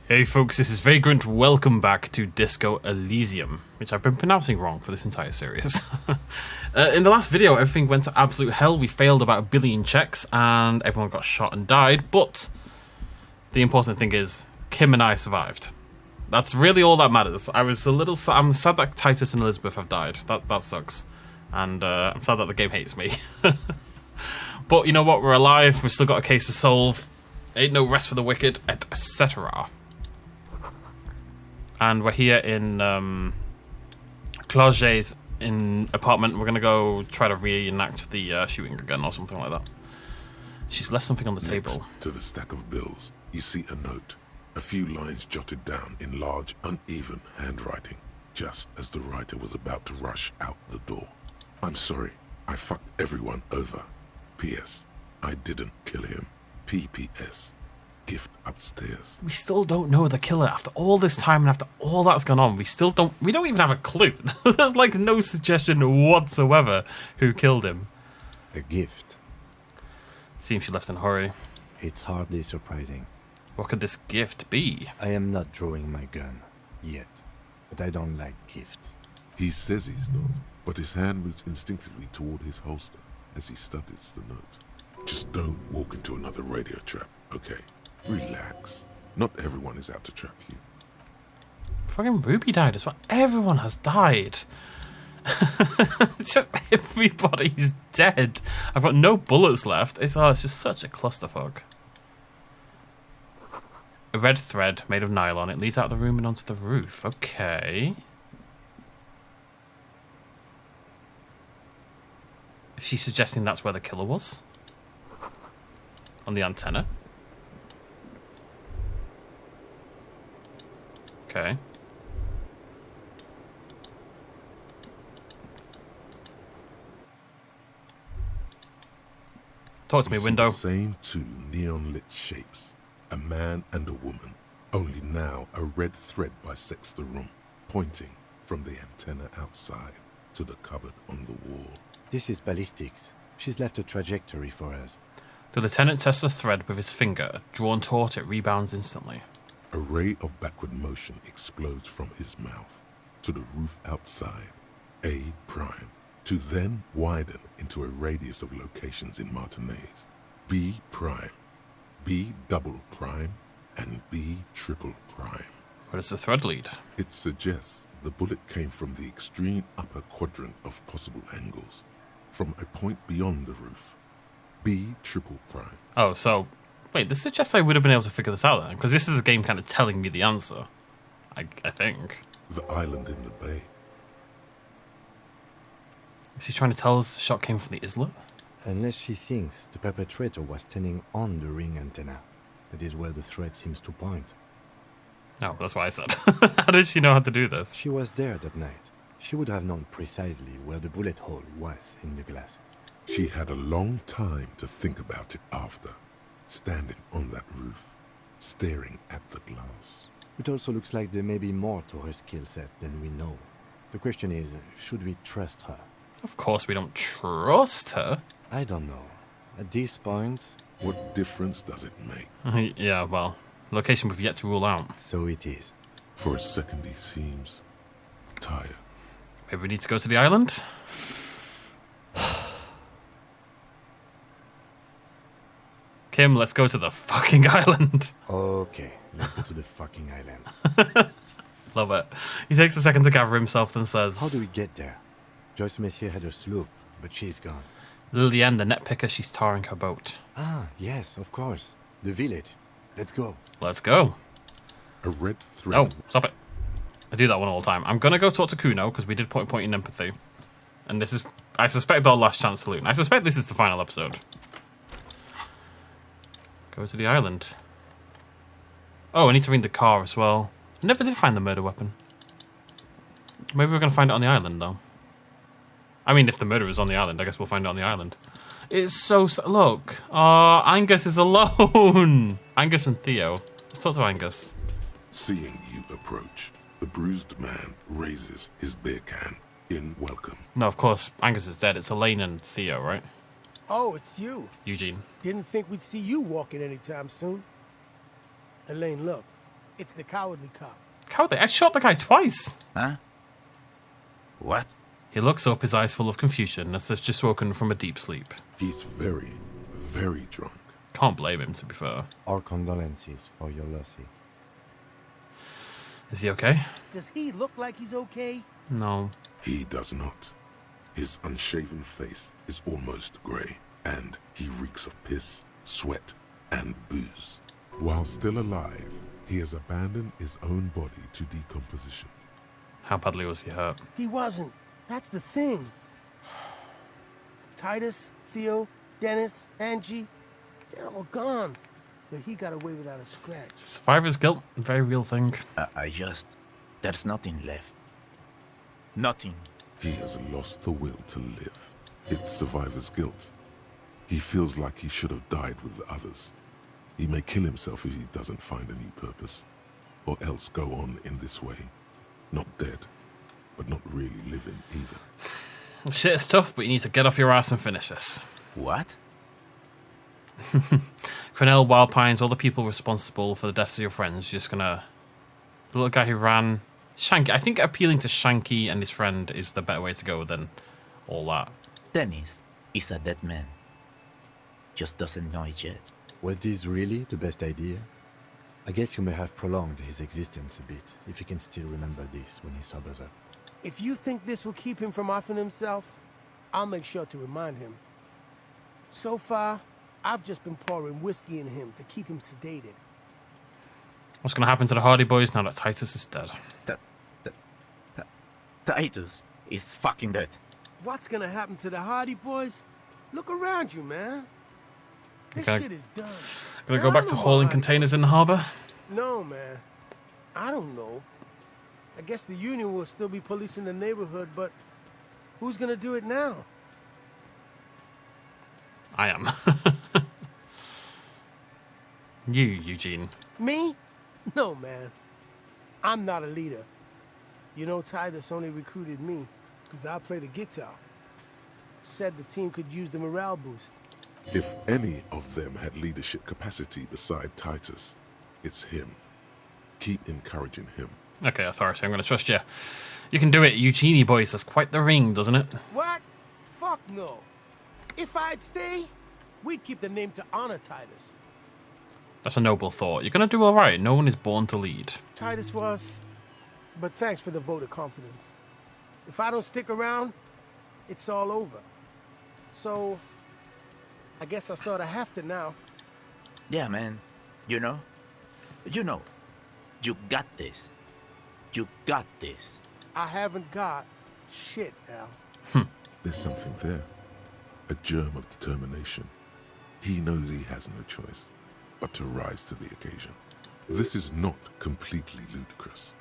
Hey folks, this is Vagrant. Welcome back to Disco Elysium, which I've been pronouncing wrong for this entire series. In the last video, everything went to absolute hell. We failed about 1 billion checks and everyone got shot and died, but the important thing is Kim and I survived. That's really all that matters. I'm sad that Titus and Elizabeth have died. That sucks. And I'm sad that the game hates me. But you know what? We're alive. We've still got a case to solve. Ain't no rest for the wicked, etc. And we're here in Cloget's apartment. We're going to go try to reenact the shooting again or something like that. She's left something on the table. To the stack of bills, you see a note. A few lines jotted down in large, uneven handwriting, just as the writer was about to rush out the door. I'm sorry, I fucked everyone over. P.S. I didn't kill him. P.P.S. Gift upstairs. We still don't know the killer after all this time and after all that's gone on. We don't even have a clue. There's like no suggestion whatsoever who killed him. A gift. Seems she left in a hurry. It's hardly surprising. What could this gift be? I am not drawing my gun yet, but I don't like gifts. He says he's not, but his hand moves instinctively toward his holster as he studies the note. Just don't walk into another radio trap, okay? Relax. Not everyone is out to trap you. Fucking Ruby died as well. Everyone has died. It's just everybody's dead. I've got no bullets left. It's just such a clusterfuck. A red thread made of nylon. It leads out of the room and onto the roof. Okay. Is she suggesting that's where the killer was? On the antenna? Okay. Talk to me, window. The same two neon-lit shapes. A man and a woman. Only now a red thread bisects the room, pointing from the antenna outside to the cupboard on the wall. This is ballistics. She's left a trajectory for us. The lieutenant tests the thread with his finger. Drawn taut, it rebounds instantly. A ray of backward motion explodes from his mouth to the roof outside, A prime, to then widen into a radius of locations in Martinez, B prime, B double prime, and B triple prime. Where does the thread lead? It suggests the bullet came from the extreme upper quadrant of possible angles, from a point beyond the roof, B triple prime. Oh, so... Wait, this suggests I would have been able to figure this out then, because this is a game kind of telling me the answer. I think. The island in the bay. Is she trying to tell us the shot came from the islet? Unless she thinks the perpetrator was standing on the ring antenna. That is where the thread seems to point. Oh, that's what I said. How did she know how to do this? She was there that night. She would have known precisely where the bullet hole was in the glass. She had a long time to think about it after. Standing on that roof, staring at the glass. It also looks like there may be more to her skill set than we know. The question is, should we trust her? Of course we don't trust her. I don't know. At this point... What difference does it make? Yeah, well, location we've yet to rule out. So it is. For a second he seems tired. Maybe we need to go to the island? Kim, let's go to the fucking island. Okay, let's go to the fucking island. Love it. He takes a second to gather himself and says... How do we get there? Joyce Messier had her sloop, but she's gone. Lillian, the net picker, she's tarring her boat. Ah, yes, of course. The village. Let's go. Let's go. A red thread. Oh, stop it. I do that one all the time. I'm going to go talk to Kuno, because we did point in empathy. And this is, I suspect, our last chance to loot. And I suspect this is the final episode. Go to the island. Oh, I need to ring the car as well. I never did find the murder weapon. Maybe we're going to find it on the island, though. I mean, if the murder is on the island, I guess we'll find it on the island. It's so... Look. Angus is alone. Angus and Theo. Let's talk to Angus. Seeing you approach, the bruised man raises his beer can in welcome. No, of course, Angus is dead. It's Elaine and Theo, right? Oh, it's you. Eugene. Didn't think we'd see you walking anytime soon. Elaine, look. It's the cowardly cop. Cowardly? I shot the guy twice. Huh? What? He looks up, his eyes full of confusion, as if just woken from a deep sleep. He's very, very drunk. Can't blame him, to be fair. Our condolences for your losses. Is he okay? Does he look like he's okay? No. He does not. His unshaven face is almost grey, and he reeks of piss, sweat, and booze. While still alive, he has abandoned his own body to decomposition. How badly was he hurt? He wasn't. That's the thing. Titus, Theo, Dennis, Angie, they're all gone. But he got away without a scratch. Survivor's guilt, a very real thing. There's nothing left. Nothing. He has lost the will to live. It's survivor's guilt. He feels like he should have died with the others. He may kill himself if he doesn't find a new purpose, or else go on in this way. Not dead, but not really living either. Shit is tough, but you need to get off your ass and finish this. What? Cornell, Wild Pines, all the people responsible for the deaths of your friends, just gonna... The little guy who ran... Shanky. I think appealing to Shanky and his friend is the better way to go than all that. Dennis is a dead man. Just doesn't know it yet. Was this really the best idea? I guess you may have prolonged his existence a bit, if he can still remember this when he sobers up. If you think this will keep him from offing himself, I'll make sure to remind him. So far, I've just been pouring whiskey in him to keep him sedated. What's gonna happen to the Hardy Boys now that Titus is dead? Titus is fucking dead. What's gonna happen to the Hardy Boys? Look around you, man. This Okay. shit is done. Gonna go back to hauling containers in the harbour? No, man. I don't know. I guess the Union will still be policing the neighborhood, but who's gonna do it now? I am. You, Eugene. Me? No, man. I'm not a leader. You know, Titus only recruited me because I play the guitar. Said the team could use the morale boost. If any of them had leadership capacity beside Titus, it's him. Keep encouraging him. Okay, Authority, I'm gonna trust you. You can do it, Eugenie Boys. That's quite the ring, doesn't it? What? Fuck no. If I'd stay, we'd keep the name to honor Titus. That's a noble thought. You're gonna do alright. No one is born to lead. Titus was, but thanks for the vote of confidence. If I don't stick around, it's all over. So, I guess I sort of have to now. Yeah, man. You know, you got this. You got this. I haven't got shit, Al. There's something there. A germ of determination. He knows he has no choice but to rise to the occasion. This is not completely ludicrous.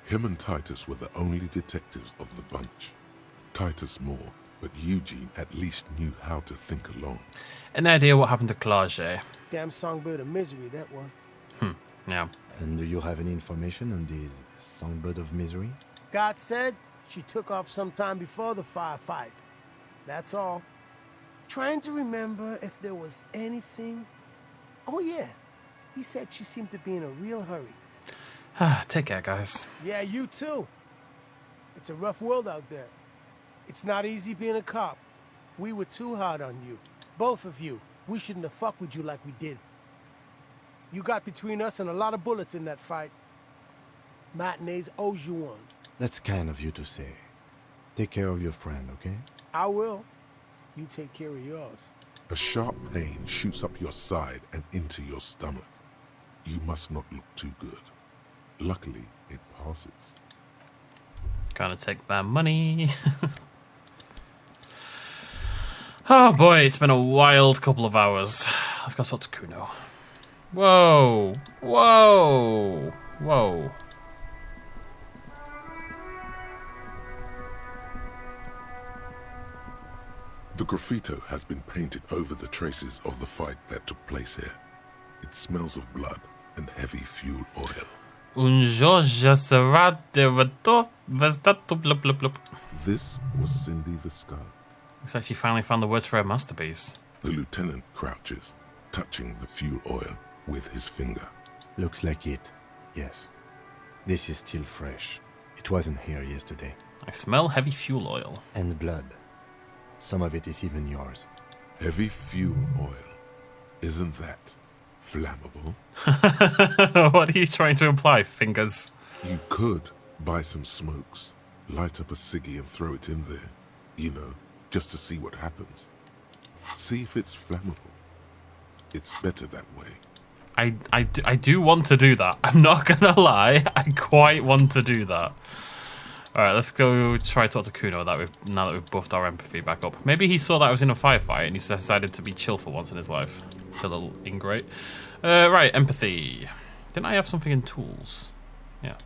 Him and Titus were the only detectives of the bunch. Titus more, but Eugene at least knew how to think along. Any idea what happened to Clarge? Damn songbird of misery, that one. Yeah. And do you have any information on this songbird of misery? God said she took off sometime before the firefight. That's all. Trying to remember if there was anything. Oh, yeah. He said she seemed to be in a real hurry. Take care, guys. Yeah, you too. It's a rough world out there. It's not easy being a cop. We were too hard on you. Both of you. We shouldn't have fucked with you like we did. You got between us and a lot of bullets in that fight. Matinees owes you one. That's kind of you to say. Take care of your friend, okay? I will. You take care of yours. A sharp pain shoots up your side and into your stomach. You must not look too good. Luckily, it passes. Gonna take that money. Oh boy, it's been a wild couple of hours. Let's go talk to Kuno. Whoa! Whoa! Whoa. The graffito has been painted over the traces of the fight that took place here. It smells of blood and heavy fuel oil. This was Cindy the Scar. Looks like she finally found the words for her masterpiece. The lieutenant crouches, touching the fuel oil with his finger. Looks like it. Yes. This is still fresh. It wasn't here yesterday. I smell heavy fuel oil. And blood. Some of it is even yours. Heavy fuel oil. Isn't that flammable? What are you trying to imply, fingers? You could buy some smokes, light up a ciggy and throw it in there. You know, just to see what happens. See if it's flammable. It's better that way. I do want to do that. I'm not gonna lie. I quite want to do that. Alright, let's go try to talk to Kuno now that we've buffed our empathy back up. Maybe he saw that I was in a firefight and he decided to be chill for once in his life. A little ingrate. Right, empathy. Didn't I have something in tools? Yeah.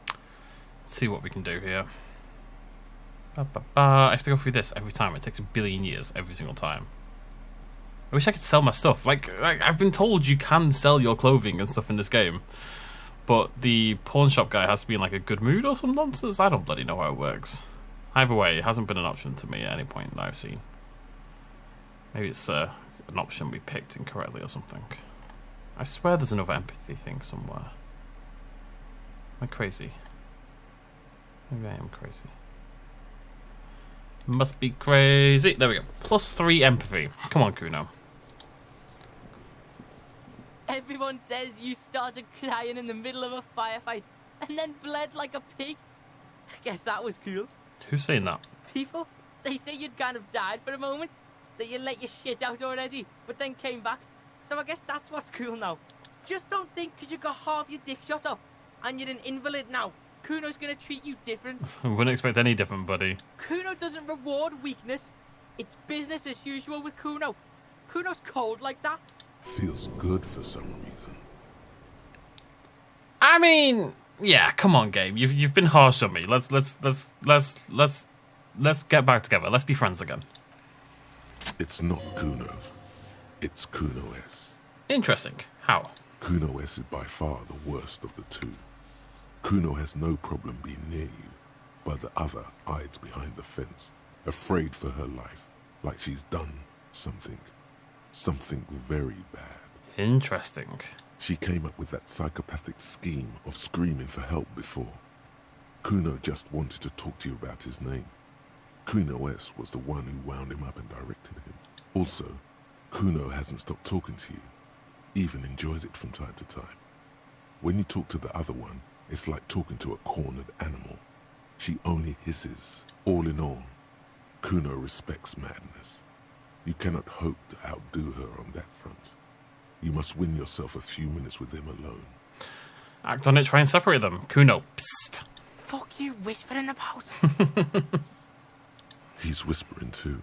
Let's see what we can do here. I have to go through this every time. It takes 1 billion years every single time. I wish I could sell my stuff. Like I've been told you can sell your clothing and stuff in this game, but the pawn shop guy has to be in like a good mood or some nonsense. I don't bloody know how it works. Either way, it hasn't been an option to me at any point that I've seen. Maybe it's an option we picked incorrectly or something. I swear there's another empathy thing somewhere. Am I crazy? Maybe I am crazy. Must be crazy. There we go. +3 empathy. Come on, Kuno. Everyone says you started crying in the middle of a firefight and then bled like a pig. I guess that was cool. Who's saying that? People, they say you'd kind of died for a moment, that you let your shit out already, but then came back. So I guess that's what's cool now. Just don't think because you got half your dick shot off and you're an invalid now, Kuno's gonna treat you different. Wouldn't expect any different, buddy. Kuno doesn't reward weakness. It's business as usual with Kuno. Kuno's cold like that. Feels good for some reason. I mean, yeah, come on, Gabe. You've been harsh on me. Let's get back together. Let's be friends again. It's not Kuno. It's CUNO'S. Interesting. How? CUNO'S is by far the worst of the two. Kuno has no problem being near you, while the other hides behind the fence, afraid for her life, like she's done something very bad. Interesting. She came up with that psychopathic scheme of screaming for help before. Kuno just wanted to talk to you about his name. CUNO'S was the one who wound him up and directed him. Also, Kuno hasn't stopped talking to you, even enjoys it from time to time. When you talk to the other one, it's like talking to a cornered animal. She only hisses. All in all, Kuno respects madness. You cannot hope to outdo her on that front. You must win yourself a few minutes with him alone. Act on it, try and separate them. Kuno, psst. Fuck you whispering about? He's whispering too.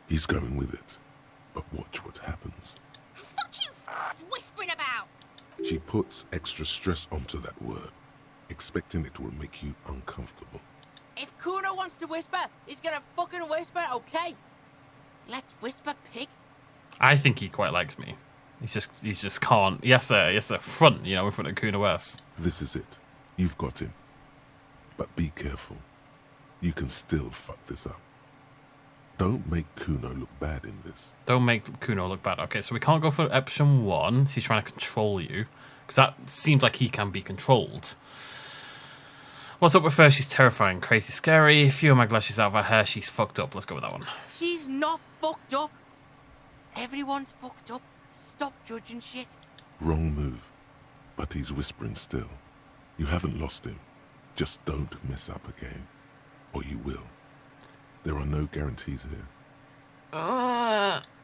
He's going with it. But watch what happens. Fuck you whispering about! She puts extra stress onto that word, expecting it will make you uncomfortable. If Kuno wants to whisper, he's gonna fucking whisper, okay? Let's whisper, pig. I think he quite likes me. He's just can't. Yes, sir. Front, in front of CUNO'S. This is it. You've got him. But be careful. You can still fuck this up. Don't make Kuno look bad in this. Don't make Kuno look bad. Okay, so we can't go for option 1. He's trying to control you. Because that seems like he can be controlled. What's up with her? She's terrifying, crazy, scary. Phew, am I glad she's out of her hair. She's fucked up. Let's go with that one. She's not fucked up. Everyone's fucked up. Stop judging shit. Wrong move. But he's whispering still. You haven't lost him. Just don't mess up again. Or you will. There are no guarantees here.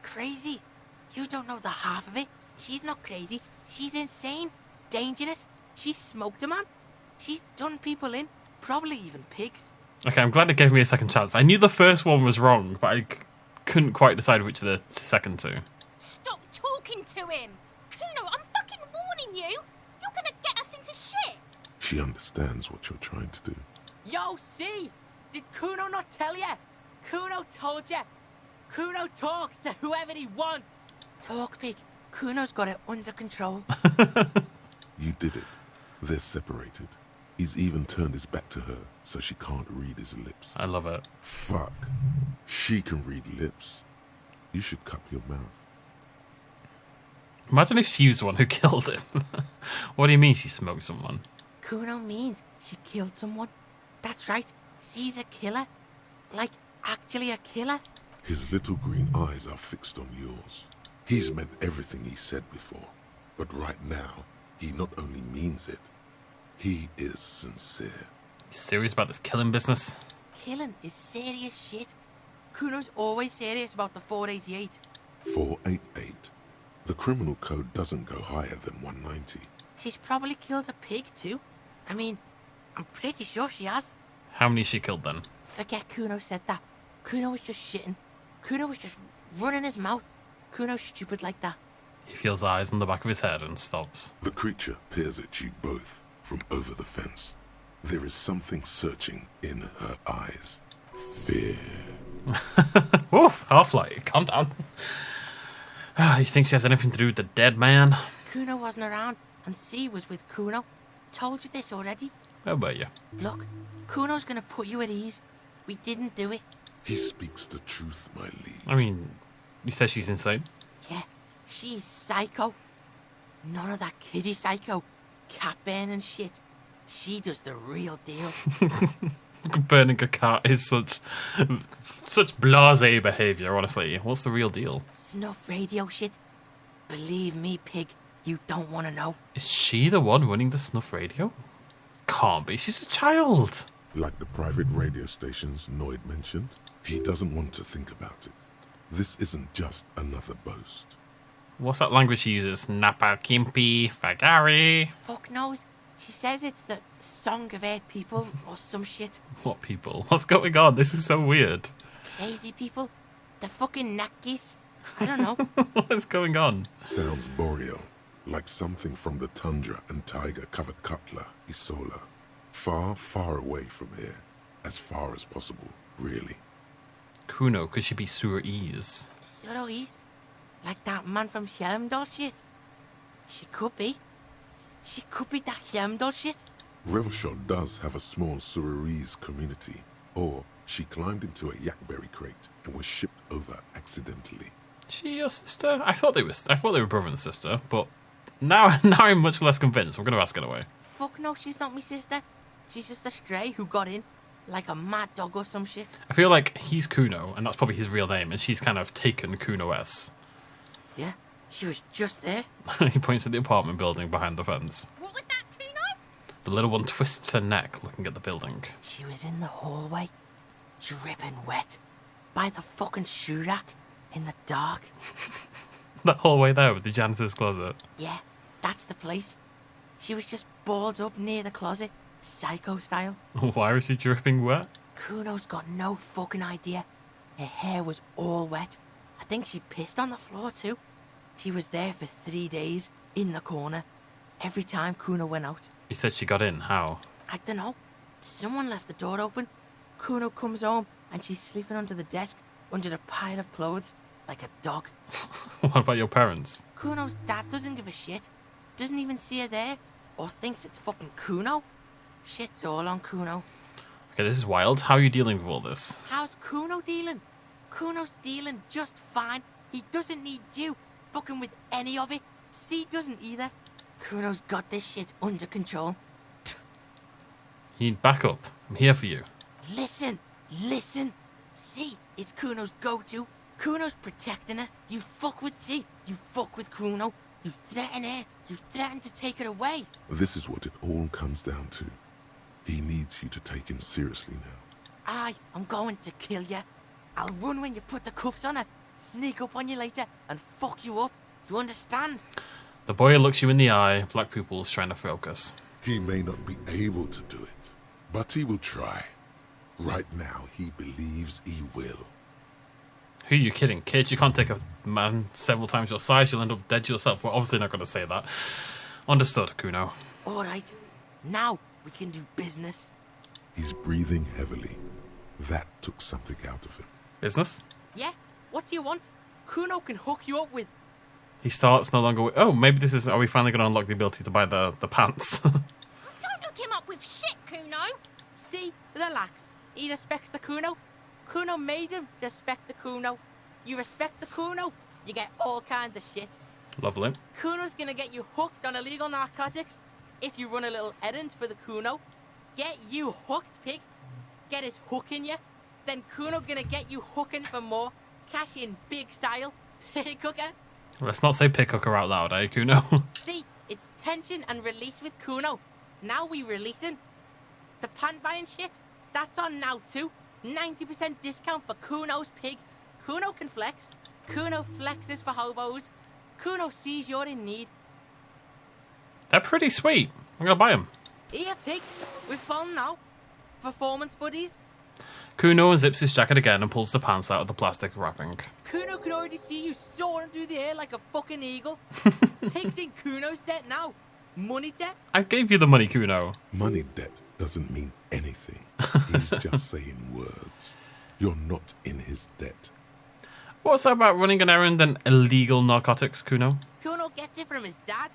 Crazy? You don't know the half of it. She's not crazy. She's insane. Dangerous. She's smoked a man. She's done people in. Probably even pigs. Okay, I'm glad it gave me a second chance. I knew the first one was wrong, but I couldn't quite decide which of the second two. Stop talking to him! Kuno, I'm fucking warning you! You're gonna get us into shit! She understands what you're trying to do. Yo, see? Did Kuno not tell ya? Kuno told ya. Kuno talks to whoever he wants. Talk, pig. Kuno's got it under control. You did it. They're separated. He's even turned his back to her, so she can't read his lips. I love it. Fuck. She can read lips. You should cup your mouth. Imagine if she was the one who killed him. What do you mean she smoked someone? Kuno means she killed someone. That's right. She's a killer. Like, actually a killer. His little green eyes are fixed on yours. He's meant everything he said before, but right now, he not only means it, he is sincere. You serious about this killing business? Killing is serious shit. Kuno's always serious about the 488. 488. The criminal code doesn't go higher than 190. She's probably killed a pig too. I mean, I'm pretty sure she has. How many she killed then? Forget Kuno said that. Kuno was just shitting. Kuno was just running his mouth. Kuno's stupid like that. He feels eyes on the back of his head and stops. The creature peers at you both from over the fence. There is something searching in her eyes. Fear. Woof, Half-Light, calm down. You think she has anything to do with the dead man? Kuno wasn't around, and C was with Kuno. Told you this already. How about you? Look, Kuno's gonna put you at ease. We didn't do it. He speaks the truth, my liege. I mean, you said she's insane. Yeah, she's psycho. None of that kiddie psycho. Cat burning shit. She does the real deal. Burning a cat is such blasé behaviour, honestly. What's the real deal? Snuff radio shit. Believe me, pig, you don't want to know. Is she the one running the snuff radio? Can't be, she's a child. Like the private radio stations Noid mentioned, he doesn't want to think about it. This isn't just another boast. What's that language she uses? Napa, Kimpi, Fagari? Fuck knows. She says it's the song of her people or some shit. What people? What's going on? This is so weird. Crazy people. The fucking Nakis. I don't know. What is going on? Sounds boreal, like something from the tundra and tiger-covered Cutler, Isola. Far, far away from here. As far as possible, really. Kuno, could she be Surais? Surois? Like that man from Helmdall shit? She could be. She could be that Helmdall shit. Revelshot does have a small Surais community, or she climbed into a yakberry crate and was shipped over accidentally. She your sister? I thought they were brother and sister, but now I'm much less convinced. We're gonna ask anyway. Fuck no, she's not my sister. She's just a stray who got in, like a mad dog or some shit. I feel like he's Kuno, and that's probably his real name, and she's kind of taken CUNO'S. Yeah, she was just there. He points at the apartment building behind the fence. What was that, Kuno? The little one twists her neck looking at the building. She was in the hallway, dripping wet, by the fucking shoe rack, in the dark. That hallway there with the janitor's closet. Yeah, that's the place. She was just balled up near the closet, psycho style. Why is she dripping wet? Kuno's got no fucking idea. Her hair was all wet. I think she pissed on the floor too. She was there for 3 days, in the corner, every time Kuno went out. You said she got in. How? I don't know. Someone left the door open. Kuno comes home and she's sleeping under the desk, under the pile of clothes, like a dog. What about your parents? Kuno's dad doesn't give a shit. Doesn't even see her there, or thinks it's fucking Kuno. Shit's all on Kuno. Okay, this is wild. How are you dealing with all this? How's Kuno dealing? Kuno's dealing just fine. He doesn't need you fucking with any of it. C doesn't either. Kuno's got this shit under control. You need backup. I'm here for you. Listen. C is Kuno's go-to. Kuno's protecting her. You fuck with C, you fuck with Kuno. You threaten her. You threaten to take her away. This is what it all comes down to. He needs you to take him seriously now. I'm going to kill you. I'll run when you put the cuffs on her, sneak up on you later, and fuck you up. You understand? The boy looks you in the eye, black pupils trying to focus. He may not be able to do it, but he will try. Right now, he believes he will. Who are you kidding? Kid, you can't take a man several times your size, you'll end up dead yourself. We're obviously not going to say that. Understood, Kuno. Alright, now we can do business. He's breathing heavily. That took something out of him. Business? Yeah, what do you want? Kuno can hook you up with... He starts no longer... Oh, maybe this is... Are we finally going to unlock the ability to buy the pants? Don't hook him up with shit, Kuno. See, relax. He respects the Kuno. Kuno made him respect the Kuno. You respect the Kuno, you get all kinds of shit. Lovely. Kuno's gonna get you hooked on illegal narcotics if you run a little errand for the Kuno. Get you hooked, pig. Get his hook in you. Then Kuno gonna get you hooking for more. Cash in big style. Pig hooker. Let's not say pick hooker out loud, eh, Kuno? See, it's tension and release with Kuno. Now we releasing. The pant buying shit, that's on now too. 90% discount for Kuno's pig. Kuno can flex. Kuno flexes for hobos. Kuno sees you're in need. They're pretty sweet. I'm gonna buy them. Here, pig. We're fun now. Performance buddies. Kuno unzips his jacket again and pulls the pants out of the plastic wrapping. Kuno can already see you soaring through the air like a fucking eagle. Pig's in Kuno's debt now. Money debt. I gave you the money, Kuno. Money debt doesn't mean anything. He's just saying words. You're not in his debt. What's that about running an errand and illegal narcotics, Kuno? Kuno gets it from his dad.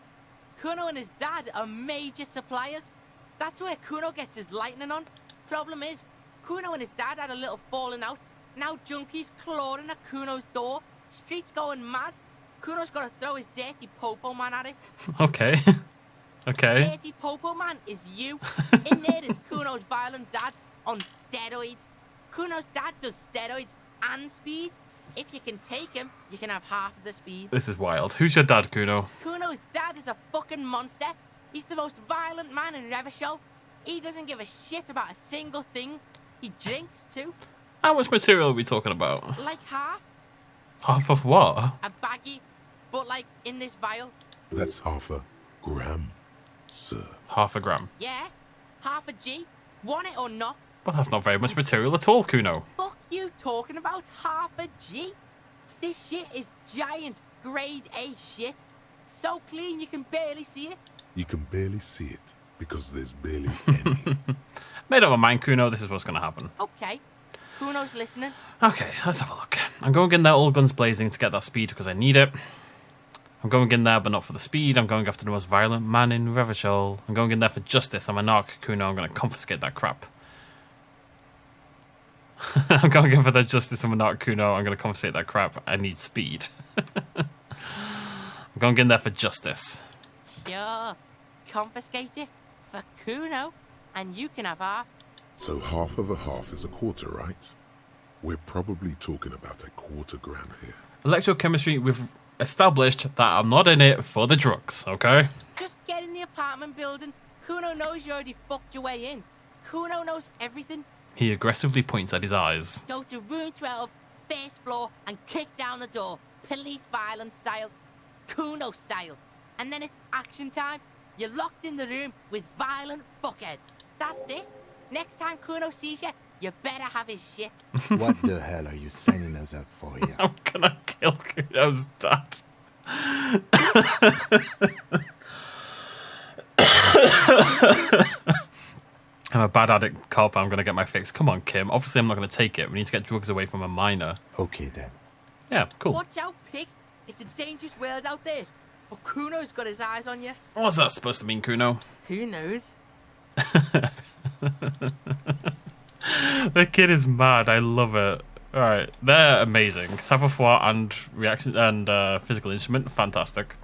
Kuno and his dad are major suppliers. That's where Kuno gets his lightning on. Problem is, Kuno and his dad had a little falling out. Now junkies clawing at Kuno's door. Streets going mad. Kuno's got to throw his dirty popo man at it. Okay. Okay. Dirty popo man is you. In there is Kuno's violent dad on steroids. Kuno's dad does steroids and speed. If you can take him, you can have half of the speed. This is wild. Who's your dad, Kuno? Kuno's dad is a fucking monster. He's the most violent man in Revachol. He doesn't give a shit about a single thing. He drinks too. How much material are we talking about? Like half. Half of what? A baggie. But like in this vial. That's half a gram, sir. Half a gram. Yeah. Half a G. Want it or not? Well, that's not very much material at all, Kuno. Fuck you talking about half a G? This shit is giant grade A shit. So clean you can barely see it. You can barely see it because there's barely any. Made up my mind, Kuno. This is what's going to happen. Okay. Kuno's listening. Okay, let's have a look. I'm going in there all guns blazing to get that speed because I need it. I'm going in there, but not for the speed. I'm going after the most violent man in Revachol. I'm going in there for justice. I'm a narc, Kuno. I'm going to confiscate that crap. I'm going in for the justice. I'm a narc, Kuno. I'm going to confiscate that crap. I need speed. I'm going in there for justice. Sure. Confiscate it for Kuno, and you can have half. So half of a half is a quarter, right? We're probably talking about $250,000 here. Electrochemistry, we've established that I'm not in it for the drugs, okay? Just get in the apartment building. Kuno knows you already fucked your way in. Kuno knows everything. He aggressively points at his eyes. Go to room 12, first floor, and kick down the door. Police violence style. Kuno style. And then it's action time. You're locked in the room with violent fuckheads. That's it. Next time Kuno sees you, you better have his shit. What the hell are you signing us up for here? I'm gonna kill Kuno's dad. I'm a bad addict cop. I'm gonna get my fix. Come on, Kim. Obviously, I'm not gonna take it. We need to get drugs away from a minor. Okay then. Yeah, cool. Watch out, pig. It's a dangerous world out there. But Kuno's got his eyes on you. What's that supposed to mean, Kuno? Who knows? The kid is mad. I love it. All right, they're amazing. Savoir and reaction and physical instrument, fantastic.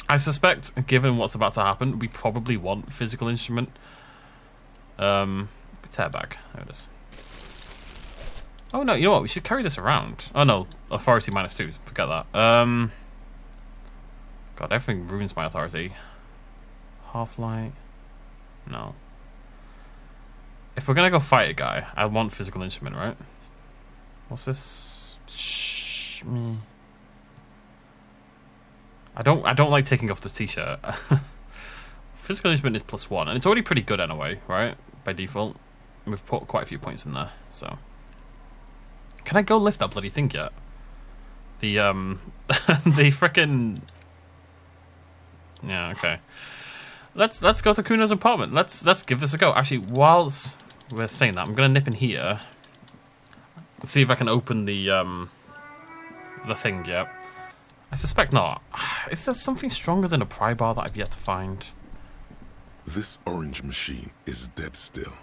I suspect, given what's about to happen, we probably want physical instrument. Tear bag. There it is. Oh no, you know what? We should carry this around. Oh no, authority -2. Forget that. God, everything ruins my authority. Half-light. No. If we're gonna go fight a guy, I want physical instrument, right? What's this? Me. I don't like taking off the t-shirt. Physical instrument is +1, and it's already pretty good anyway, right? By default, we've put quite a few points in there. So, can I go lift that bloody thing yet? The the frickin'. Yeah, okay. Let's go to Kuno's apartment. Let's give this a go. Actually, whilst we're saying that, I'm gonna nip in here. Let's see if I can open the thing yet. I suspect not. Is there something stronger than a pry bar that I've yet to find? This orange machine is dead still.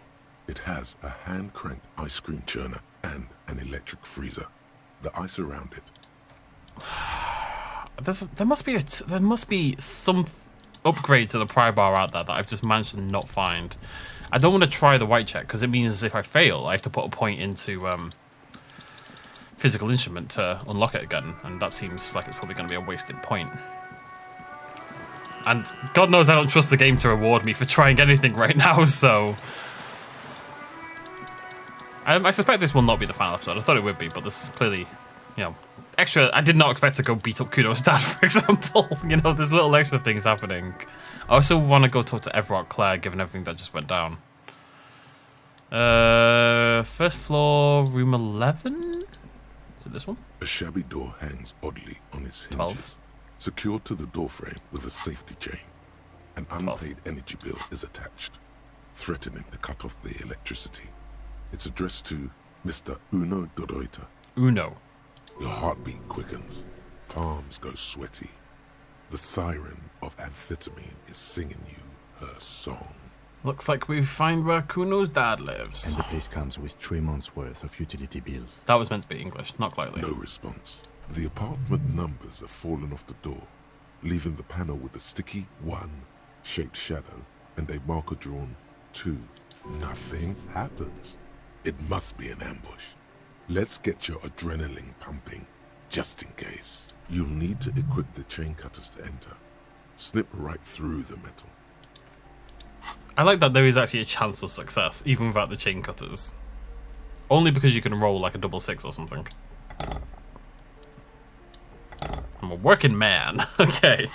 It has a hand-cranked ice cream churner and an electric freezer. The ice around it. There must be some upgrade to the pry bar out there that I've just managed to not find. I don't want to try the white check because it means if I fail, I have to put a point into physical instrument to unlock it again, and that seems like it's probably going to be a wasted point. And God knows I don't trust the game to reward me for trying anything right now, so... I suspect this will not be the final episode. I thought it would be, but there's clearly, extra... I did not expect to go beat up Kuno's dad, for example. There's little extra things happening. I also want to go talk to Everard Claire, given everything that just went down. First floor, room 11? Is it this one? A shabby door hangs oddly on its hinges. 12. Secured to the doorframe with a safety chain. An 12. unpaid energy bill is attached, threatening to cut off the electricity. It's addressed to Mr. Uno Doroita. Uno. Your heartbeat quickens. Palms go sweaty. The siren of amphetamine is singing you her song. Looks like we find where Kuno's dad lives. And the place comes with 3 months' worth of utility bills. That was meant to be English, not Clightly. No response. The apartment numbers have fallen off the door, leaving the panel with a sticky 1 shaped shadow and a marker drawn 2. Nothing happens. It must be an ambush. Let's get your adrenaline pumping, just in case. You'll need to equip the chain cutters to enter. Snip right through the metal. I like that there is actually a chance of success, even without the chain cutters. Only because you can roll like a 6 or something. I'm a working man. Okay.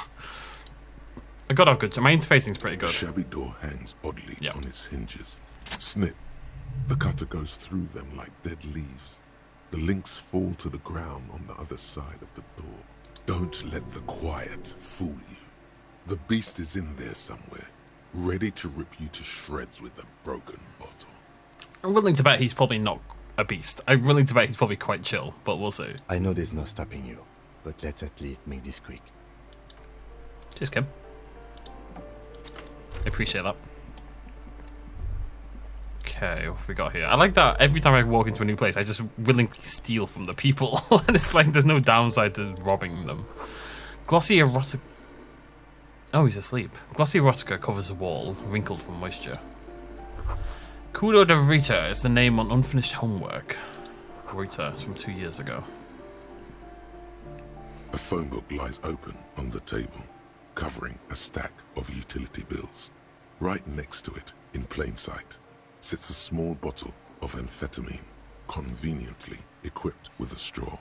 I got off good. My interfacing's pretty good. The shabby door hangs oddly Yep. on its hinges. Snip. The cutter goes through them like dead leaves. The links fall to the ground on the other side of the door. Don't let the quiet fool you. The beast is in there somewhere, ready to rip you to shreds with a broken bottle. I'm willing to bet he's probably not a beast. I'm willing to bet he's probably quite chill, but we'll see. I know there's no stopping you, but let's at least make this quick. Cheers, Kim. I appreciate that. Okay, what have we got here? I like that every time I walk into a new place, I just willingly steal from the people. And it's like there's no downside to robbing them. Glossy erotica... Oh, he's asleep. Glossy erotica covers the wall, wrinkled from moisture. Kuno de Rita is the name on unfinished homework. Rita is from 2 years ago. A phone book lies open on the table, covering a stack of utility bills. Right next to it, in plain sight, sits a small bottle of amphetamine, conveniently equipped with a straw.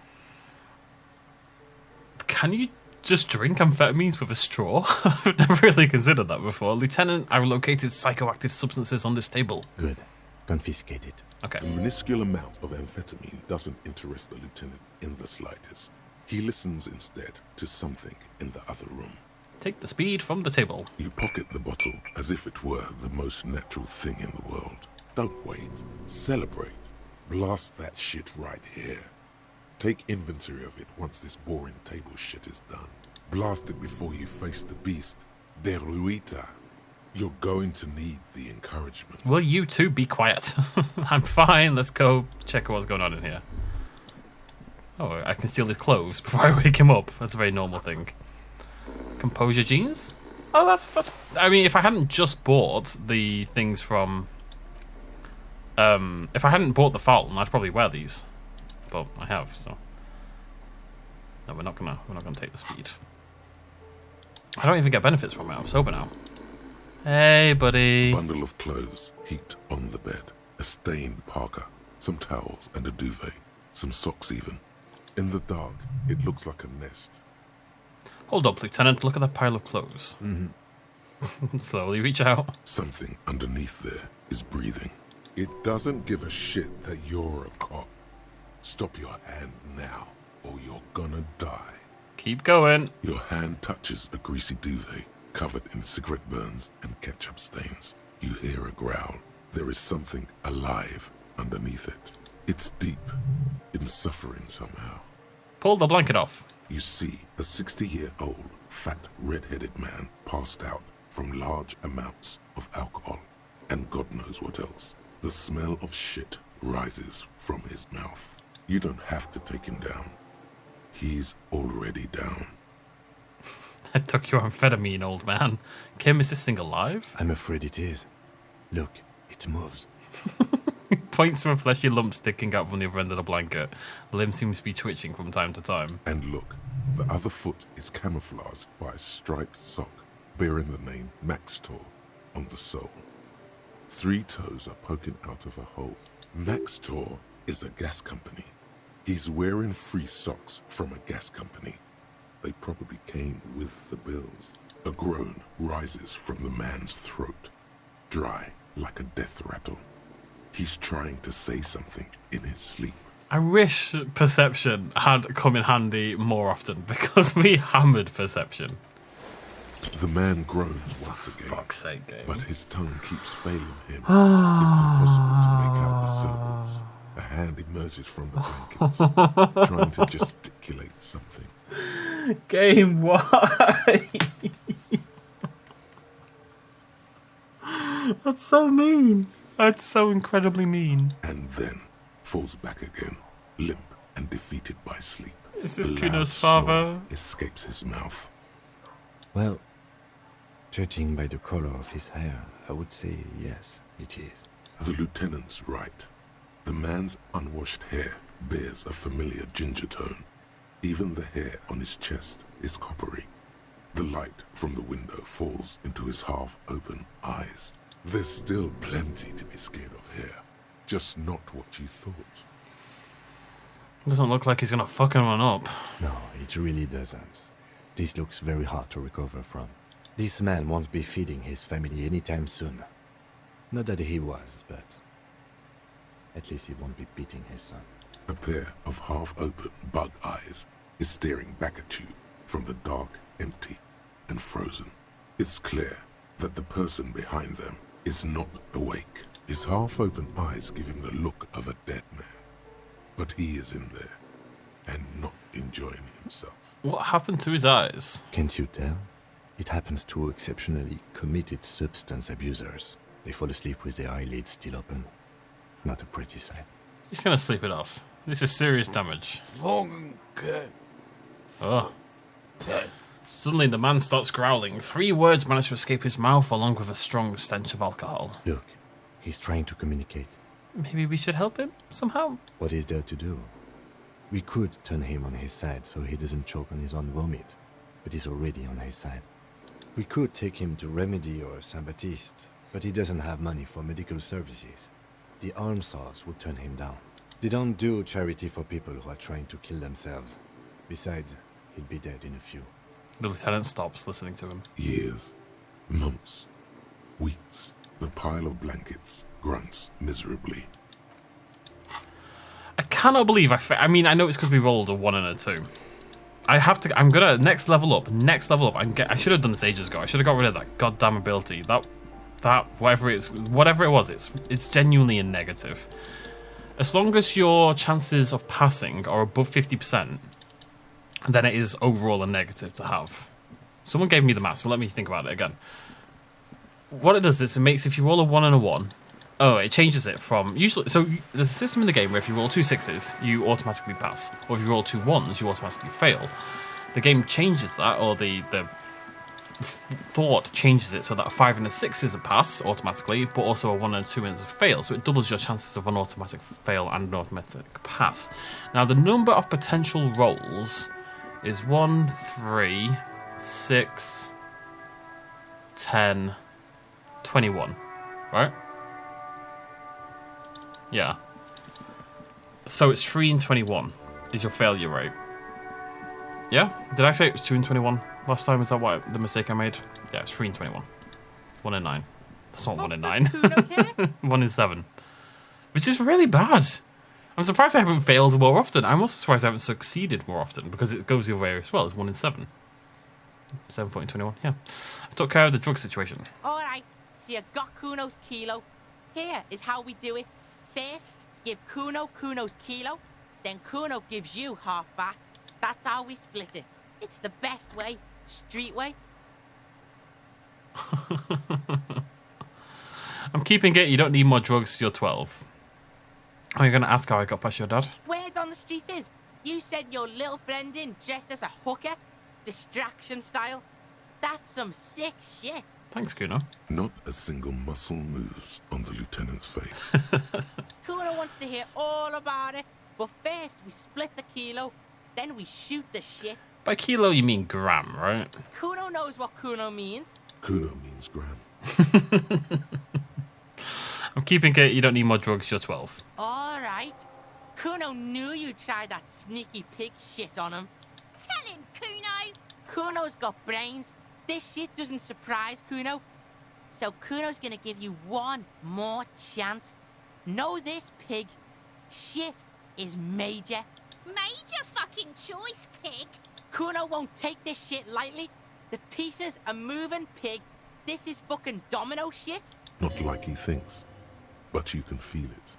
Can you just drink amphetamines with a straw? I've never really considered that before. Lieutenant, I located psychoactive substances on this table. Good. Confiscate it. Okay. The minuscule amount of amphetamine doesn't interest the lieutenant in the slightest. He listens instead to something in the other room. Take the speed from the table. You pocket the bottle as if it were the most natural thing in the world. Don't wait. Celebrate. Blast that shit right here. Take inventory of it once this boring table shit is done. Blast it before you face the beast. De Ruita. You're going to need the encouragement. Will you two be quiet? I'm fine. Let's go check what's going on in here. Oh, I can steal his clothes before I wake him up. That's a very normal thing. Composure jeans? Oh, that's... I mean, if I hadn't just bought the things from... if I hadn't bought the Falcon, I'd probably wear these. But I have, so... No, we're not gonna take the speed. I don't even get benefits from it. I'm sober now. Hey, buddy. A bundle of clothes heaped on the bed. A stained parka, some towels and a duvet. Some socks even. In the dark, it looks like a nest. Hold up, Lieutenant. Look at that pile of clothes. Slowly reach out. Something underneath there is breathing. It doesn't give a shit that you're a cop. Stop your hand now, or you're gonna die. Keep going. Your hand touches a greasy duvet, covered in cigarette burns and ketchup stains. You hear a growl. There is something alive underneath it. It's deep, in suffering somehow. Pull the blanket off. You see a 60-year-old, fat, red-headed man passed out from large amounts of alcohol. And God knows what else. The smell of shit rises from his mouth. You don't have to take him down. He's already down. I took your amphetamine, old man. Kim, is this thing alive? I'm afraid it is. Look, it moves. Points to a fleshy lump sticking out from the other end of the blanket. The limb seems to be twitching from time to time. And look, the other foot is camouflaged by a striped sock bearing the name Maxtor on the sole. 3 toes are poking out of a hole. Maxtor is a gas company. He's wearing free socks from a gas company. They probably came with the bills. A groan rises from the man's throat, dry like a death rattle. He's trying to say something in his sleep. I wish perception had come in handy more often, because we hammered perception. The man groans once again, Fuck's sake, game. but his tongue keeps failing him. It's impossible to make out the syllables. A hand emerges from the blankets, trying to gesticulate something. Game, why? That's so mean. That's so incredibly mean. And then falls back again, limp and defeated by sleep. Is this A loud Kuno's father? snore escapes his mouth. Well, judging by the color of his hair, I would say yes, it is. The lieutenant's right. The man's unwashed hair bears a familiar ginger tone. Even the hair on his chest is coppery. The light from the window falls into his half-open eyes. There's still plenty to be scared of here. Just not what you thought. Doesn't look like he's gonna fucking run up. No, it really doesn't. This looks very hard to recover from. This man won't be feeding his family anytime soon. Not that he was, but at least he won't be beating his son. A pair of half-open bug eyes is staring back at you from the dark, empty, and frozen. It's clear that the person behind them is not awake. His half-open eyes give him the look of a dead man. But he is in there, and not enjoying himself. What happened to his eyes? Can't you tell? It happens to exceptionally committed substance abusers. They fall asleep with their eyelids still open. Not a pretty sight. He's gonna sleep it off. This is serious damage. Oh. Suddenly the man starts growling. 3 words manage to escape his mouth along with a strong stench of alcohol. Look, he's trying to communicate. Maybe we should help him somehow? What is there to do? We could turn him on his side so he doesn't choke on his own vomit, but he's already on his side. We could take him to Remedy or Saint-Baptiste, but he doesn't have money for medical services. The almshouse would turn him down. They don't do charity for people who are trying to kill themselves. Besides, he'd be dead in a few. The lieutenant stops listening to him. Years, months, weeks. The pile of blankets grunts miserably. I cannot believe I mean, I know it's because we rolled a 1 and a 2. I'm gonna next level up. I should have done this ages ago. I should have got rid of that goddamn ability. That whatever it was, it's genuinely a negative. As long as your chances of passing are above 50%, then it is overall a negative to have. Someone gave me the maths, but let me think about it again. What it does is it makes, if you roll a 1 and a 1, it changes it from usually. So there's a system in the game where if you roll 2 6s, you automatically pass, or if you roll 2 1s, you automatically fail. The game changes that, or the thought changes it so that a 5 and a 6 is a pass automatically, but also a 1 and a 2 is a fail. So it doubles your chances of an automatic fail and an automatic pass. Now the number of potential rolls is 1, 3, 6, 10, 21, right? Yeah. So it's 3 and 21 is your failure rate. Yeah? Did I say it was 2 and 21 last time? Is that what the mistake I made? Yeah, it's 3 and 21. 1 and 9. That's not 1 and 9. 1 and 7. Which is really bad. I'm surprised I haven't failed more often. I'm also surprised I haven't succeeded more often, because it goes the other way as well. It's 1 and 7. 7, 14, 21, yeah. I took care of the drug situation. Alright, so you got Kuno's kilo. Here is how we do it. First, give Kuno Kuno's kilo, then Kuno gives you half back. That's how we split it. It's the best way, street way. I'm keeping it. You don't need more drugs. You're 12. Are you going to ask how I got past your dad? Word on the street is, you sent your little friend in dressed as a hooker, distraction style. That's some sick shit. Thanks, Kuno. Not a single muscle moves on the lieutenant's face. Kuno wants to hear all about it, but first we split the kilo, then we shoot the shit. By kilo, you mean gram, right? Kuno knows what Kuno means. Kuno means gram. I'm keeping it, you don't need more drugs, you're 12. All right. Kuno knew you tried that sneaky pig shit on him. Tell him, Kuno. Kuno's got brains. This shit doesn't surprise Kuno. So Kuno's gonna give you one more chance. Know this, pig. Shit is major. Major fucking choice, pig. Kuno won't take this shit lightly. The pieces are moving, pig. This is fucking domino shit. Not like he thinks, but you can feel it.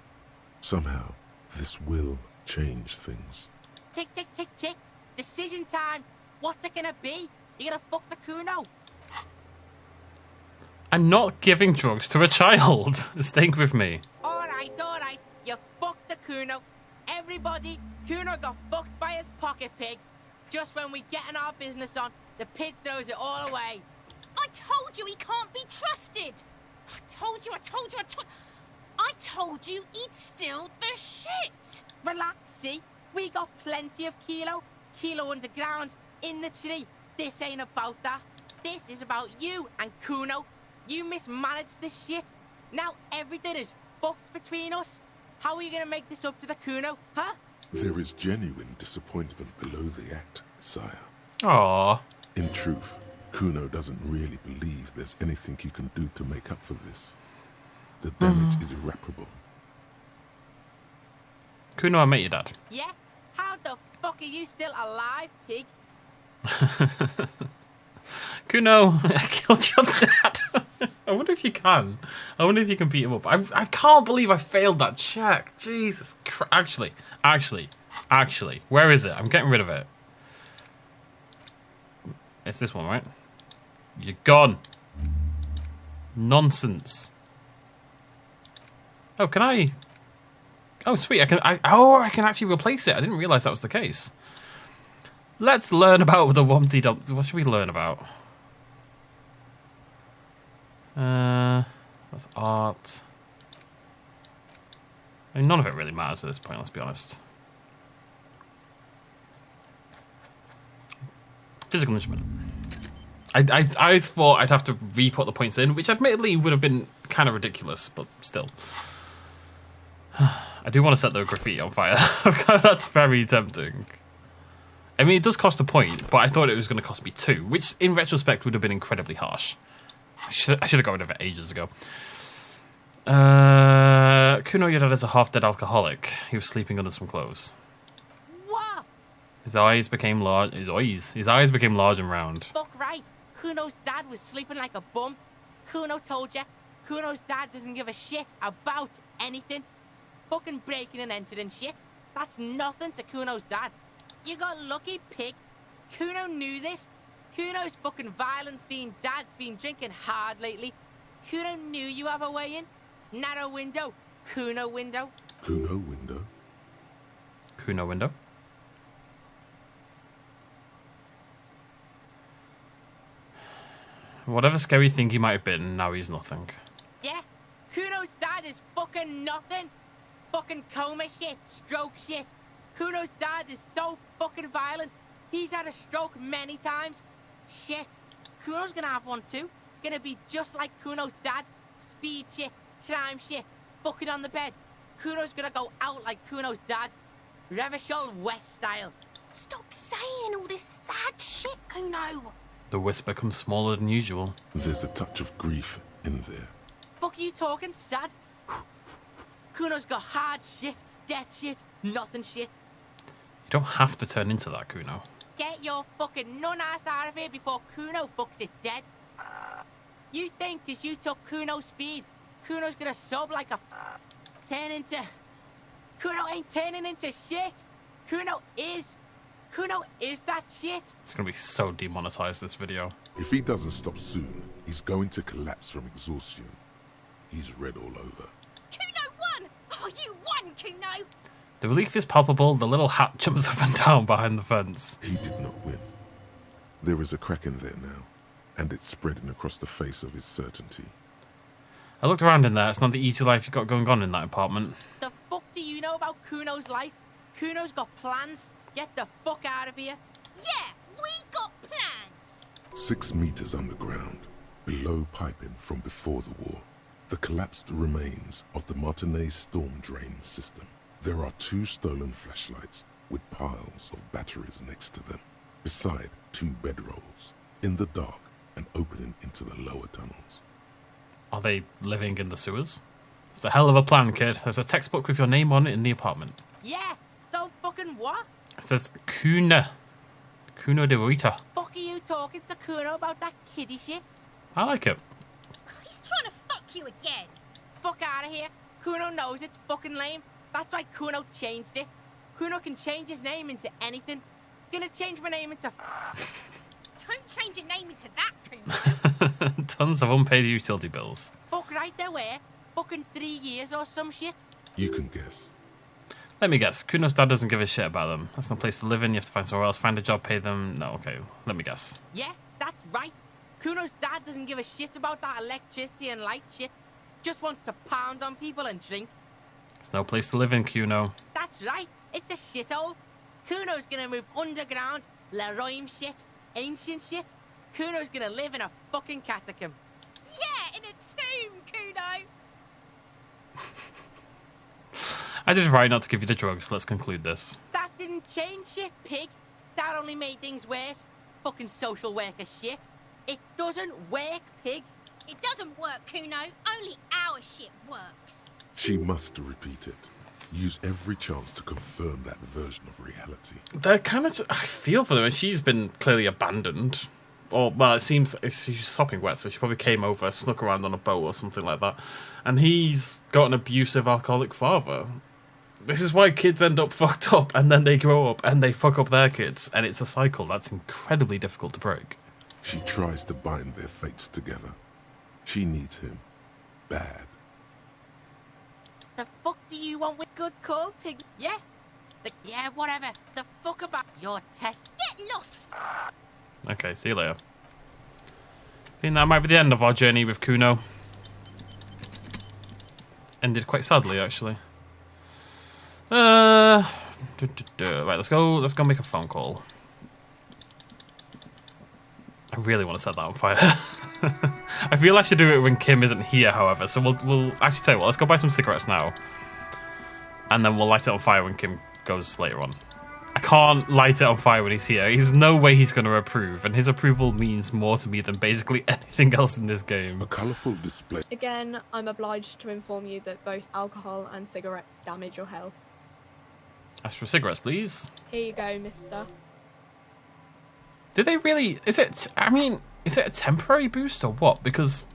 Somehow, this will change things. Tick, tick, tick, tick. Decision time. What's it gonna be? You gonna fuck the Kuno? I'm not giving drugs to a child. Stay with me. All right. You fucked the Kuno. Everybody, Kuno got fucked by his pocket pig. Just when we getting our business on, the pig throws it all away. I told you he can't be trusted. I told you. I told you he'd steal the shit. Relax, see? We got plenty of kilo. Kilo underground, in the tree. This ain't about that. This is about you and Kuno. You mismanaged this shit. Now everything is fucked between us. How are you gonna make this up to the Kuno, huh? There is genuine disappointment below the act, sire. Aww. In truth, Kuno doesn't really believe there's anything you can do to make up for this. The damage is irreparable. Kuno, I met your dad. Yeah? How the fuck are you still alive, pig? Kuno, I killed your dad. I wonder if you can. I wonder if you can beat him up. I can't believe I failed that check. Jesus Christ. Actually. Where is it? I'm getting rid of it. It's this one, right? You're gone. Nonsense. Oh, can I... Oh, sweet. I can actually replace it. I didn't realize that was the case. Let's learn about the Wumpty Dump. What should we learn about? That's art. I mean, none of it really matters at this point, let's be honest. Physical instrument. I thought I'd have to re-put the points in, which admittedly would have been kind of ridiculous, but still. I do want to set the graffiti on fire. That's very tempting. I mean, it does cost a point, but I thought it was going to cost me 2, which in retrospect would have been incredibly harsh. I should have got rid of it ages ago. Kuno, your dad is a half-dead alcoholic. He was sleeping under some clothes. What? His eyes became large. His eyes became large and round. Fuck right. Kuno's dad was sleeping like a bum. Kuno told ya. Kuno's dad doesn't give a shit about anything. Fucking breaking and entering shit. That's nothing to Kuno's dad. You got lucky, pig. Kuno knew this. Kuno's fucking violent fiend dad's been drinking hard lately. Kuno knew you have a way in. Narrow window. Kuno window. Kuno window. Kuno window. Whatever scary thing he might have been, now he's nothing. Yeah? Kuno's dad is fucking nothing. Fucking coma shit. Stroke shit. Kuno's dad is so fucking violent. He's had a stroke many times. Shit. Kuno's gonna have one too. Gonna be just like Kuno's dad. Speed shit. Crime shit. Fucking on the bed. Kuno's gonna go out like Kuno's dad. Revachol West style. Stop saying all this sad shit, Kuno. The whisper comes smaller than usual. There's a touch of grief in there. Fuck you talking, sad? Kuno's got hard shit, death shit, nothing shit. You don't have to turn into that, Kuno. Get your fucking nun-ass out of here before Kuno fucks it dead. You think because you took Kuno's speed, Kuno's gonna sub like a turn into... Kuno ain't turning into shit. Kuno is that shit. It's going to be so demonetized, this video. If he doesn't stop soon, he's going to collapse from exhaustion. He's red all over. Kuno won! Oh, you won, Kuno! The relief is palpable. The little hat jumps up and down behind the fence. He did not win. There is a crack in there now, and it's spreading across the face of his certainty. I looked around in there. It's not the easy life you've got going on in that apartment. The fuck do you know about Kuno's life? Kuno's got plans. Get the fuck out of here. Yeah, we got plans. 6 meters underground, below piping from before the war, the collapsed remains of the Martinez storm drain system. There are 2 stolen flashlights with piles of batteries next to them, beside 2 bedrolls, in the dark and opening into the lower tunnels. Are they living in the sewers? It's a hell of a plan, kid. There's a textbook with your name on it in the apartment. Yeah, so fucking what? It says Kuno. Kuno de Rita. Fuck are you talking to Kuno about that kiddie shit? I like it. He's trying to fuck you again. Fuck out of here. Kuno knows it's fucking lame. That's why Kuno changed it. Kuno can change his name into anything. Gonna change my name into... Don't change your name into that, Kuno. Tons of unpaid utility bills. Fuck right there where? Fucking 3 years or some shit? You can guess. Let me guess. Kuno's dad doesn't give a shit about them. That's no place to live in. You have to find somewhere else. Find a job, pay them. No, okay. Let me guess. Yeah, that's right. Kuno's dad doesn't give a shit about that electricity and light shit. Just wants to pound on people and drink. There's no place to live in, Kuno. That's right. It's a shithole. Kuno's gonna move underground. Leroy shit. Ancient shit. Kuno's gonna live in a fucking catacomb. Yeah, in a tomb, Kuno. I did right not to give you the drugs. Let's conclude this. That didn't change shit, pig. That only made things worse. Fucking social worker shit. It doesn't work, pig. It doesn't work, Kuno. Only our shit works. She must repeat it. Use every chance to confirm that version of reality. They're kind of... I feel for them. And she's been clearly abandoned. Or, well, it seems she's sopping wet, so she probably came over, snuck around on a boat or something like that. And he's got an abusive alcoholic father. This is why kids end up fucked up, and then they grow up, and they fuck up their kids. And it's a cycle that's incredibly difficult to break. She tries to bind their fates together. She needs him. Bad. The fuck do you want with good call, pig? Yeah? Yeah, whatever. The fuck about your test. Get lost. Okay, see you later. I think that might be the end of our journey with Kuno. Ended quite sadly, actually. Right, let's go make a phone call. I really want to set that on fire. I feel I should do it when Kim isn't here, however. So we'll actually tell you what. Let's go buy some cigarettes now, and then we'll light it on fire when Kim goes later on. I can't light it on fire when he's here. There's no way he's going to approve, and his approval means more to me than basically anything else in this game. A colourful display. Again, I'm obliged to inform you that both alcohol and cigarettes damage your health. Ask for cigarettes, please. Here you go, mister. Do they really... Is it... I mean, is it a temporary boost or what? Because...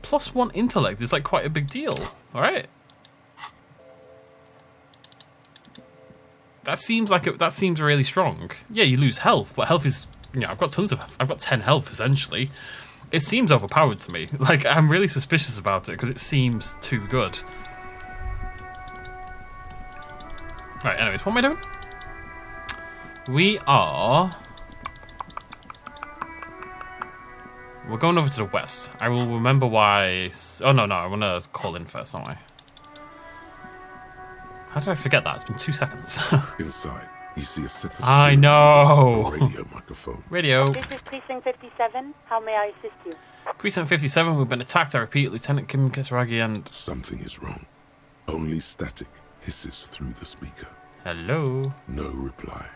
+1 intellect is like quite a big deal, alright? That seems really strong. Yeah, you lose health, but health is... You know, I've got 10 health, essentially. It seems overpowered to me. Like, I'm really suspicious about it, because it seems too good. Right, anyways, what am I doing? We're going over to the west. I will remember why... Oh, no, I want to call in first, don't I? How did I forget that? It's been 2 seconds. Inside, you see a set of... I know! Radio microphone. Radio. This is Precinct 57. How may I assist you? Precinct 57, we've been attacked. I repeat, Lieutenant Kim Kisaragi and... Something is wrong. Only static hisses through the speaker. Hello? No reply.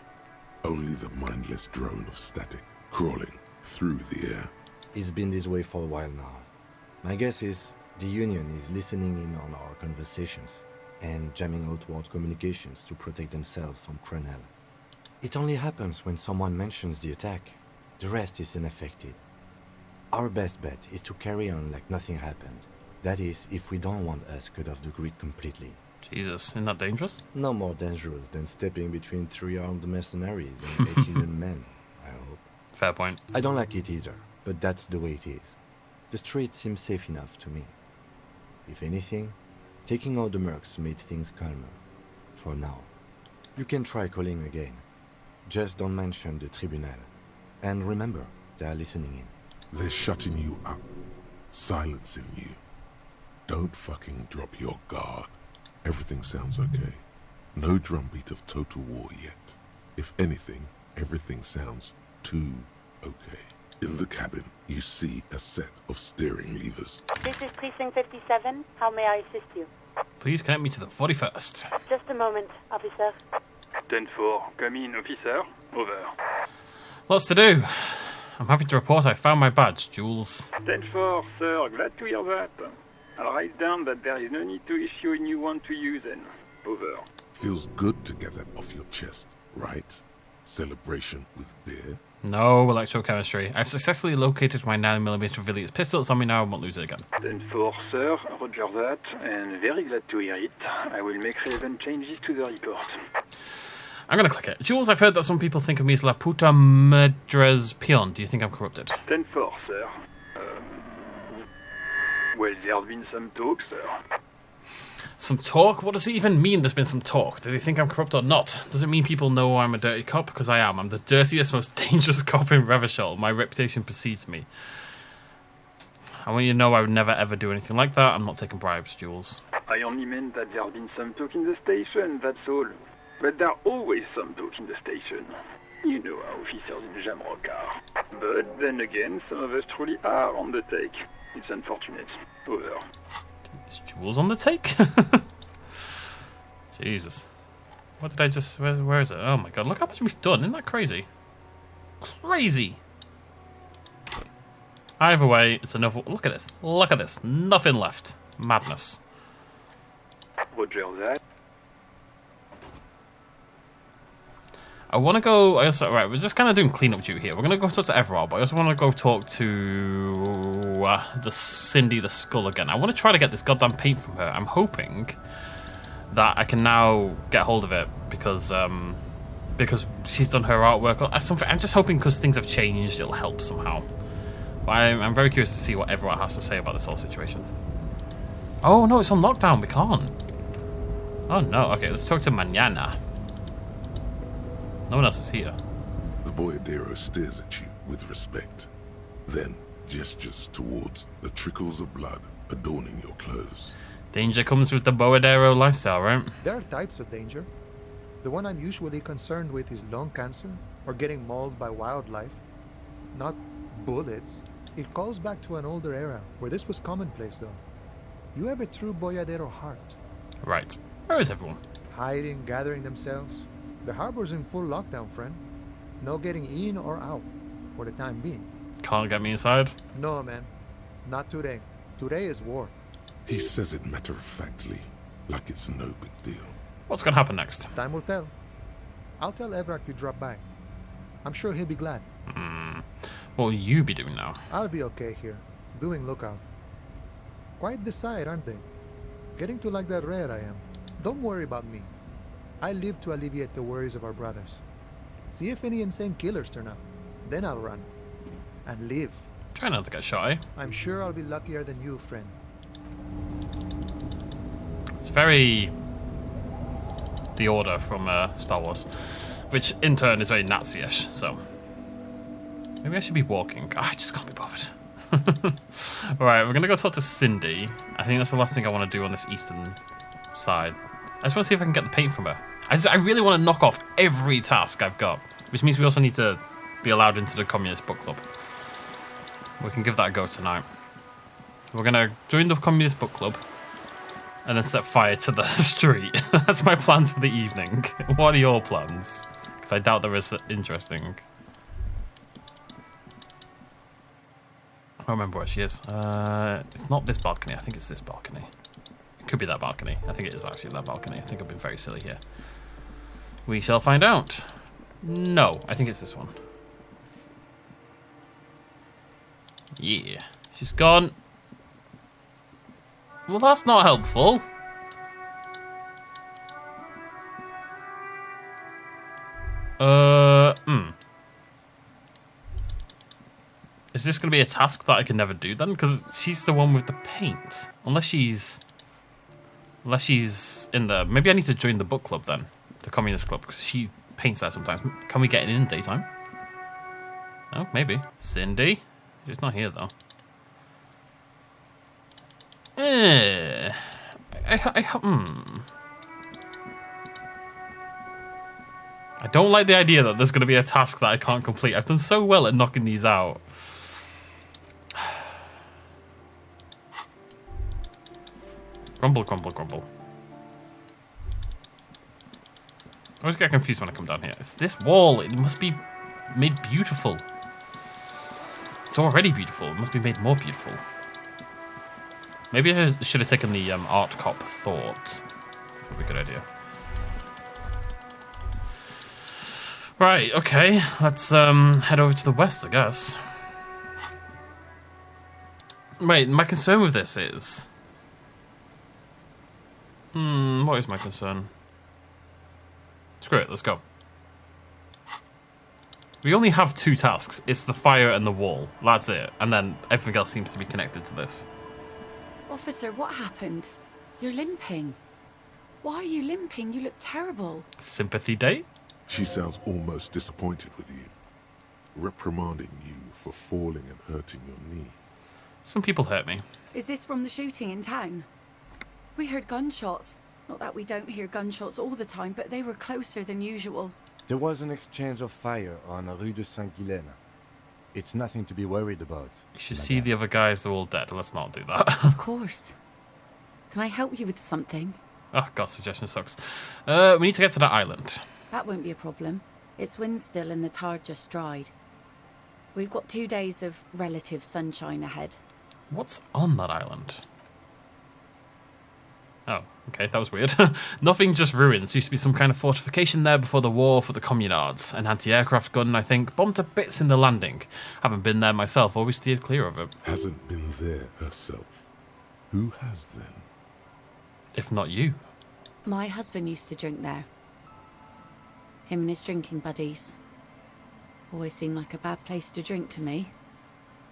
Only the mindless drone of static crawling through the air. It's been this way for a while now. My guess is the Union is listening in on our conversations and jamming outward communications to protect themselves from Cronel. It only happens when someone mentions the attack. The rest is unaffected. Our best bet is to carry on like nothing happened. That is, if we don't want us cut off the grid completely. Jesus, isn't that dangerous? No more dangerous than stepping between 3 armed mercenaries and 8 Union men, I hope. Fair point. I don't like it either, but that's the way it is. The street seems safe enough to me. If anything, taking out the mercs made things calmer. For now. You can try calling again. Just don't mention the tribunal. And remember, they are listening in. They're shutting you up, silencing you. Don't fucking drop your guard. Everything sounds okay. No drumbeat of total war yet. If anything, everything sounds too okay. In the cabin, you see a set of steering levers. This is Precinct 57. How may I assist you? Please connect me to the 41st. Just a moment, officer. 10-4, come in, officer. Over. Lots to do. I'm happy to report I found my badge, Jules. 10-4, sir, glad to hear that. I'll write down that there is no need to issue a new one to you then. Over. Feels good to get that off your chest, right? Celebration with beer? No electrochemistry. I've successfully located my 9mm Villiers pistol. It's on me now. I won't lose it again. 10-4, sir, roger that, and very glad to hear it. I will make relevant changes to the report. I'm going to click it. Jules, I've heard that some people think of me as La Puta Madres Pion. Do you think I'm corrupted? 10-4, sir. Well, there's been some talk, sir. Some talk? What does it even mean there's been some talk? Do they think I'm corrupt or not? Does it mean people know I'm a dirty cop? Because I am. I'm the dirtiest, most dangerous cop in Revachol. My reputation precedes me. I want you to know I would never ever do anything like that. I'm not taking bribes, Jules. I only meant that there's been some talk in the station, that's all. But there's always some talk in the station. You know how officers in Jamrock are. But then again, some of us truly are on the take. It's unfortunate. Over. Is Jules on the take? Jesus. What did I just... Where is it? Oh my god, look how much we've done. Isn't that crazy? Crazy. Either way, it's another... Look at this. Look at this. Nothing left. Madness. Roger that. I want to go... Right, we're just kind of doing cleanup duty here. We're going to go talk to Everard, but I also want to go talk to the Cindy the Skull again. I want to try to get this goddamn paint from her. I'm hoping that I can now get hold of it because she's done her artwork or something. I'm just hoping because things have changed, it'll help somehow. But I'm very curious to see what Everard has to say about this whole situation. Oh, no, it's on lockdown. We can't. Oh, no. Okay, let's talk to Mañana. No one else is here. The boyadero stares at you with respect, then gestures towards the trickles of blood adorning your clothes. Danger comes with the boyadero lifestyle, right? There are types of danger. The one I'm usually concerned with is lung cancer or getting mauled by wildlife. Not bullets. It calls back to an older era where this was commonplace, though. You have a true boyadero heart. Right. Where is everyone? Hiding, gathering themselves. The harbor's in full lockdown, friend. No getting in or out, for the time being. Can't get me inside? No, man. Not today. Today is war. He says it matter-of-factly, like it's no big deal. What's going to happen next? Time will tell. I'll tell Everard you drop by. I'm sure he'll be glad. What will you be doing now? I'll be okay here, doing lookout. Quite the sight, aren't they? Getting to like that red I am. Don't worry about me. I live to alleviate the worries of our brothers. See if any insane killers turn up. Then I'll run. And live. Try not to get shy. I'm sure I'll be luckier than you, friend. It's very... The Order from Star Wars. Which, in turn, is very Nazi-ish, so... Maybe I should be walking. I just can't be bothered. Alright, we're going to go talk to Cindy. I think that's the last thing I want to do on this eastern side. I just want to see if I can get the paint from her. I really want to knock off every task I've got. Which means we also need to be allowed into the Communist Book Club. We can give that a go tonight. We're going to join the Communist Book Club. And then set fire to the street. That's my plans for the evening. What are your plans? Because I doubt there is interesting. I don't remember where she is. It's not this balcony. I think it's this balcony. It could be that balcony. I think it is actually that balcony. I think I've been very silly here. We shall find out. No, I think it's this one. Yeah. She's gone. Well, that's not helpful. Is this going to be a task that I can never do then? Because she's the one with the paint. Unless she's in the... Maybe I need to join the book club then. The Communist Club. Because she paints there sometimes. Can we get it in daytime? Oh, maybe. Cindy? She's not here, though. I don't like the idea that there's going to be a task that I can't complete. I've done so well at knocking these out. Grumble, grumble, grumble. I always get confused when I come down here. It's this wall. It must be made beautiful. It's already beautiful. It must be made more beautiful. Maybe I should have taken the art cop thought. That would be a good idea. Right, okay. Let's head over to the west, I guess. Wait, my concern with this is... what is my concern? Screw it, let's go. We only have 2 tasks. It's the fire and the wall. That's it. And then everything else seems to be connected to this. Officer, what happened? You're limping. Why are you limping? You look terrible. Sympathy date? She sounds almost disappointed with you, reprimanding you for falling and hurting your knee. Some people hurt me. Is this from the shooting in town? We heard gunshots. Not that we don't hear gunshots all the time, but they were closer than usual. There was an exchange of fire on Rue de Saint-Guylaine. It's nothing to be worried about. You should see the other guys, they're all dead. Let's not do that. Of course. Can I help you with something? Oh, God, suggestion sucks. We need to get to that island. That won't be a problem. It's wind still and the tar just dried. We've got 2 days of relative sunshine ahead. What's on that island? Oh, okay, that was weird. Nothing, just ruins. Used to be some kind of fortification there before the war for the CUNO'S. An anti-aircraft gun, I think, bombed to bits in the landing. Haven't been there myself, always steered clear of it. Hasn't been there herself. Who has then? If not you. My husband used to drink there. Him and his drinking buddies. Always seemed like a bad place to drink to me.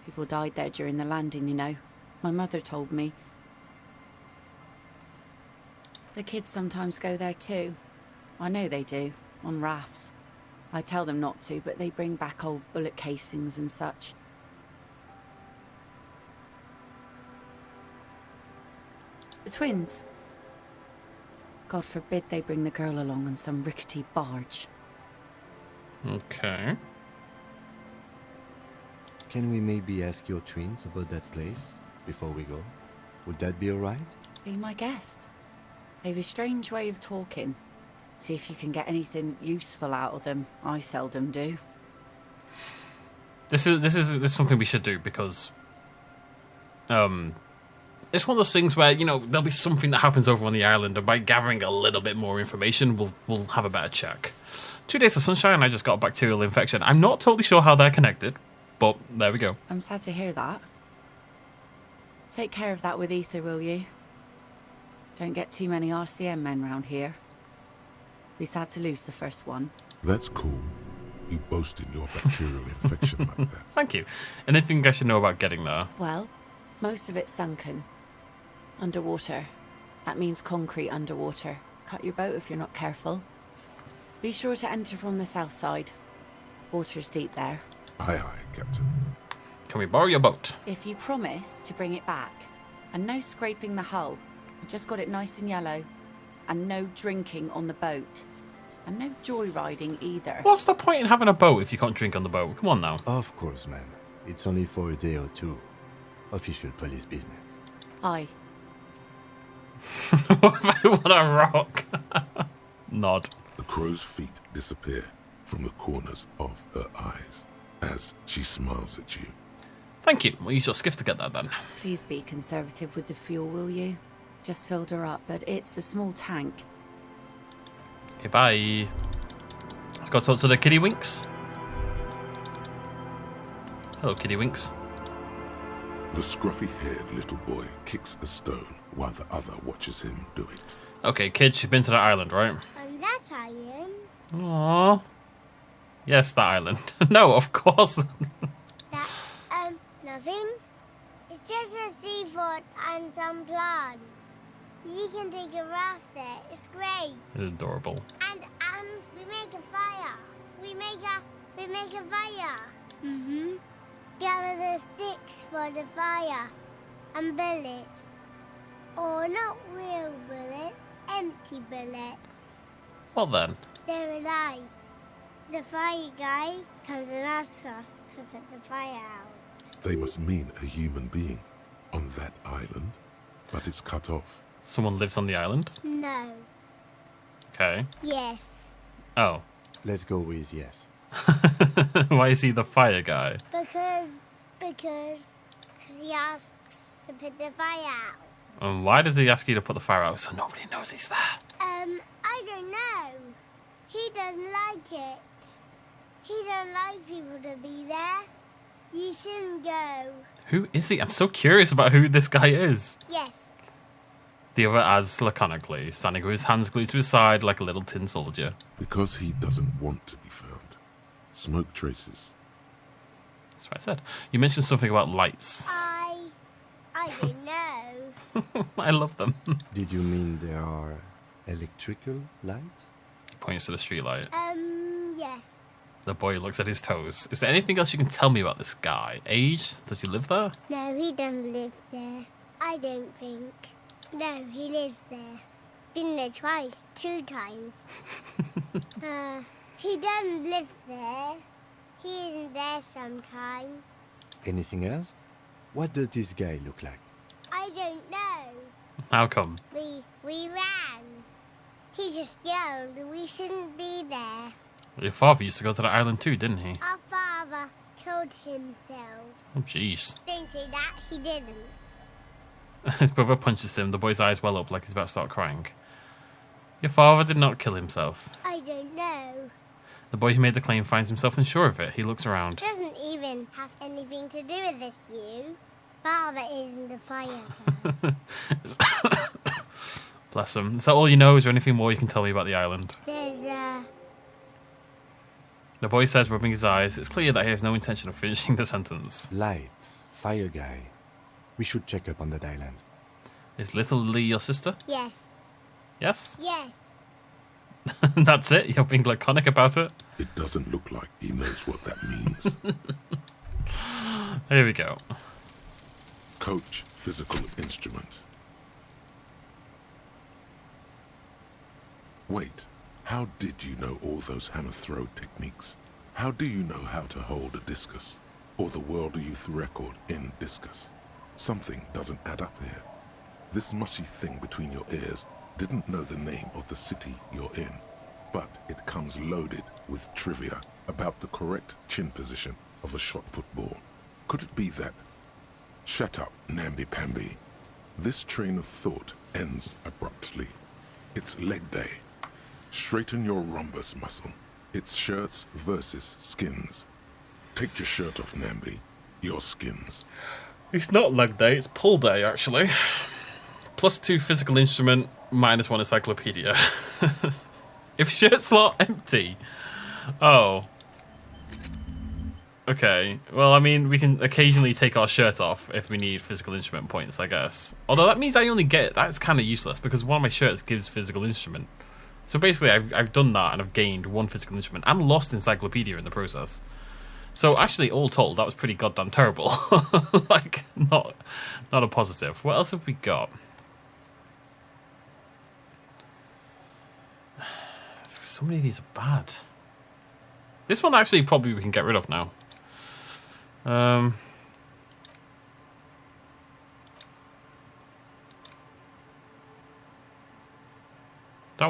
People died there during the landing, you know. My mother told me. The kids sometimes go there too. I know they do, on rafts. I tell them not to, but they bring back old bullet casings and such. The twins. God forbid they bring the girl along on some rickety barge. Okay. Can we maybe ask your twins about that place before we go? Would that be alright? Be my guest. They have a strange way of talking. See if you can get anything useful out of them. I seldom do. This is something we should do because it's one of those things where, you know, there'll be something that happens over on the island, and by gathering a little bit more information, we'll have a better check. 2 days of sunshine, I just got a bacterial infection. I'm not totally sure how they're connected, but there we go. I'm sad to hear that. Take care of that with Ether, will you? Don't get too many RCM men round here. Be sad to lose the first one. That's cool. You boasting your bacterial infection like that. Thank you. Anything I should know about getting there? Well, most of it's sunken. Underwater. That means concrete underwater. Cut your boat if you're not careful. Be sure to enter from the south side. Water's deep there. Aye, aye, Captain. Can we borrow your boat? If you promise to bring it back. And no scraping the hull. I just got it nice and yellow. And no drinking on the boat. And no joyriding either. What's the point in having a boat if you can't drink on the boat? Come on now. Of course, ma'am. It's only for a day or two. Official police business. Aye. What a rock. Nod. The crow's feet disappear from the corners of her eyes as she smiles at you. Thank you. We'll use your skiff to get there then. Please be conservative with the fuel, will you? Just filled her up, but it's a small tank. Okay, bye. Let's go talk to the Kitty Winks. Hello, Kitty Winks. The scruffy-haired little boy kicks a stone while the other watches him do it. Okay, kids, you've been to that island, right? That island? Aww. Yes, that island. No, of course. That, nothing. It's just a seafort and some plants. You can take a raft there. It's great. It's adorable. And and we make a fire. We make a fire. Mm-hmm. Gather the sticks for the fire and bullets. Or not real bullets, empty bullets. What then? They're lights. The fire guy comes and asks us to put the fire out. They must mean a human being on that island, but it's cut off. Someone lives on the island? No. Okay. Yes. Oh. Let's go with yes. Why is he the fire guy? Because he asks to put the fire out. And why does he ask you to put the fire out so nobody knows he's there? I don't know. He doesn't like it. He don't like people to be there. You shouldn't go. Who is he? I'm so curious about who this guy is. Yes. The other adds laconically, standing with his hands glued to his side like a little tin soldier. Because he doesn't want to be found. Smoke traces. That's what I said. You mentioned something about lights. I don't know. I love them. Did you mean there are electrical lights? He points to the streetlight. Yes. The boy looks at his toes. Is there anything else you can tell me about this guy? Age? Does he live there? No, he doesn't live there. I don't think. No, he lives there. Been there twice, 2 times. He doesn't live there. He isn't there sometimes. Anything else? What does this guy look like? I don't know. How come? We ran. He just yelled we shouldn't be there. Your father used to go to the island too, didn't he? Our father killed himself. Oh, jeez. Don't say that, he didn't. His brother punches him. The boy's eyes well up like he's about to start crying. Your father did not kill himself. I don't know. The boy who made the claim finds himself unsure of it. He looks around. Doesn't even have anything to do with this, you. Father isn't the fire guy. Bless him. Is that all you know? Is there anything more you can tell me about the island? The boy says, rubbing his eyes. It's clear that he has no intention of finishing the sentence. Lights, fire guy. We should check up on that island. Is little Lee your sister? Yes. Yes? Yes. That's it? You're being laconic about it? It doesn't look like he knows what that means. Here we go. Coach, physical instrument. Wait, how did you know all those hammer throw techniques? How do you know how to hold a discus? Or the world youth record in discus? Something doesn't add up here. This mushy thing between your ears didn't know the name of the city you're in, but it comes loaded with trivia about the correct chin position of a shot-put ball. Could it be that? Shut up, namby-pamby. This train of thought ends abruptly. It's leg day. Straighten your rhombus muscle. It's shirts versus skins. Take your shirt off, Namby. Your skins. It's not leg day, it's pull day, actually. +2 physical instrument, -1 encyclopedia. If shirt slot empty. Oh. Okay. Well, I mean, we can occasionally take our shirt off if we need physical instrument points, I guess. Although that means I only get... That's kind of useless, because one of my shirts gives physical instrument. So basically, I've done that, and I've gained 1 physical instrument, and lost encyclopedia in the process. So actually, all told, that was pretty goddamn terrible. Like, not a positive. What else have we got? So many of these are bad. This one actually probably we can get rid of now. That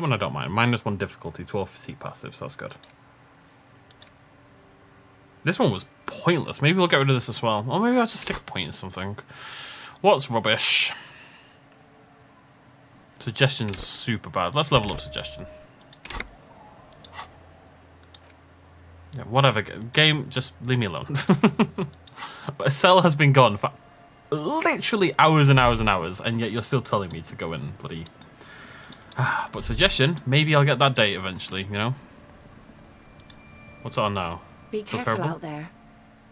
one I don't mind. -1 difficulty, 12 seat passives. That's good. This one was pointless. Maybe we'll get rid of this as well. Or maybe I'll just stick a point in something. What's rubbish? Suggestion's super bad. Let's level up suggestion. Yeah, whatever. Game, just leave me alone. A cell has been gone for literally hours and hours and hours, and yet you're still telling me to go in bloody... But suggestion, maybe I'll get that date eventually, you know? What's on now? Be Feel careful terrible? out there.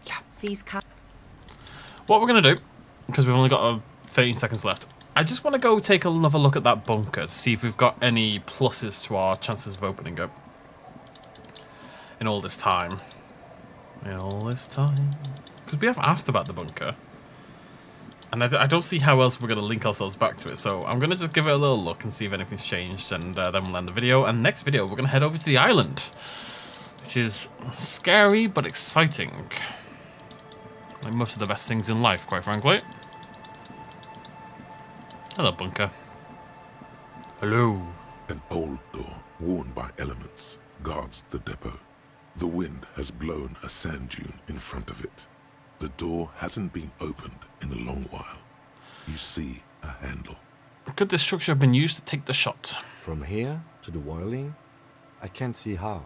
Yeah. Seas What we're going to do, because we've only got 13 seconds left, I just want to go take another look at that bunker to see if we've got any pluses to our chances of opening it. in all this time. Because we have asked about the bunker. And I don't see how else we're going to link ourselves back to it. So I'm going to just give it a little look and see if anything's changed. And then we'll end the video. And next video, we're going to head over to the island. Which is scary, but exciting. Like most of the best things in life, quite frankly. Hello, bunker. Hello. An old door, worn by elements, guards the depot. The wind has blown a sand dune in front of it. The door hasn't been opened in a long while. You see a handle. Could this structure have been used to take the shot? From here to the whirling, I can't see how.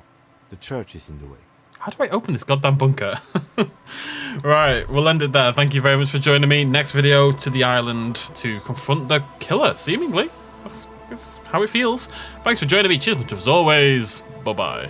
The church is in the way. How do I open this goddamn bunker? Right, we'll end it there. Thank you very much for joining me. Next video to the island to confront the killer, seemingly. That's how it feels. Thanks for joining me. Cheers, much as always. Bye-bye.